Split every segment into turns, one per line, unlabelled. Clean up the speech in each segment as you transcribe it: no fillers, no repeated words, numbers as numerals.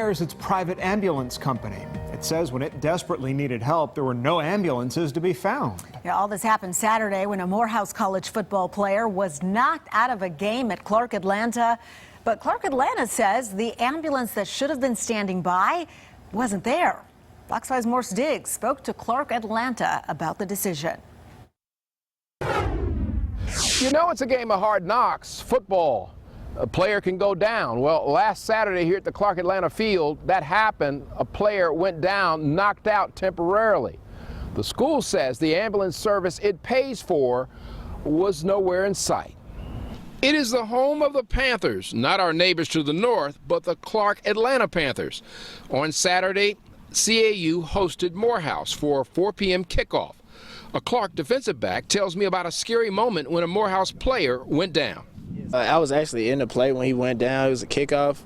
fires its private ambulance company. It says when it desperately needed help, there were no ambulances to be found.
Yeah, all this happened Saturday when a Morehouse College football player was knocked out of a game at Clark Atlanta. But Clark Atlanta says the ambulance that should have been standing by wasn't there. Fox 5's Morse Diggs spoke to Clark Atlanta about the decision.
You know, it's a game of hard knocks, football. A player can go down. Well, last Saturday here at the Clark Atlanta field, that happened. A player went down, knocked out temporarily. The school says the ambulance service it pays for was nowhere in sight. It is the home of the Panthers, not our neighbors to the north, but the Clark Atlanta Panthers. On Saturday, CAU hosted Morehouse for a 4 p.m. kickoff. A Clark defensive back tells me about a scary moment when a Morehouse player went down.
I was actually in the play when he went down. It was a kickoff.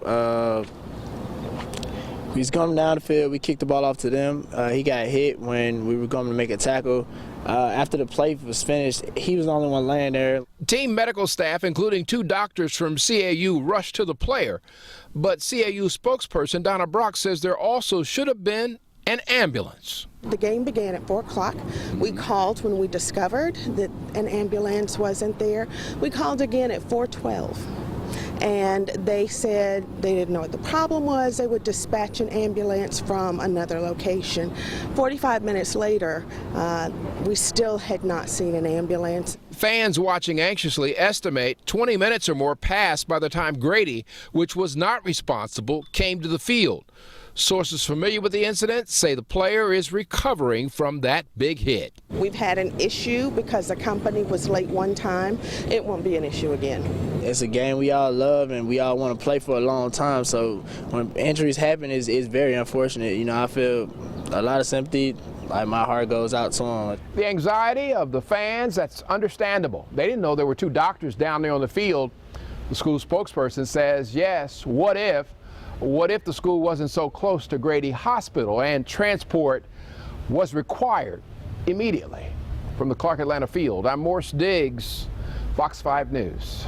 We was coming down the field. We kicked the ball off to them. He got hit when we were going to make a tackle. After the play was finished, he was the only one laying there.
Team medical staff, including 2 doctors from CAU, rushed to the player. But CAU spokesperson Donna Brock says there also should have been an ambulance.
The game began at 4 o'clock. We called when we discovered that an ambulance wasn't there. We called again at 4:12. And they said they didn't know what the problem was. They would dispatch an ambulance from another location. 45 minutes later, we still had not seen an ambulance.
Fans watching anxiously estimate 20 minutes or more passed by the time Grady, which was not responsible, came to the field. Sources familiar with the incident say the player is recovering from that big hit.
We've had an issue because the company was late one time. It won't be an issue again.
It's a game we all love and we all want to play for a long time. So when injuries happen, it's very unfortunate. You know, I feel a lot of sympathy. Like my heart goes out to them. The
anxiety of the fans, that's understandable. They didn't know there were 2 doctors down there on the field. The school spokesperson says, yes, what if the school wasn't so close to Grady Hospital and transport was required immediately? From the Clark Atlanta field, I'm Morse Diggs, Fox 5 News.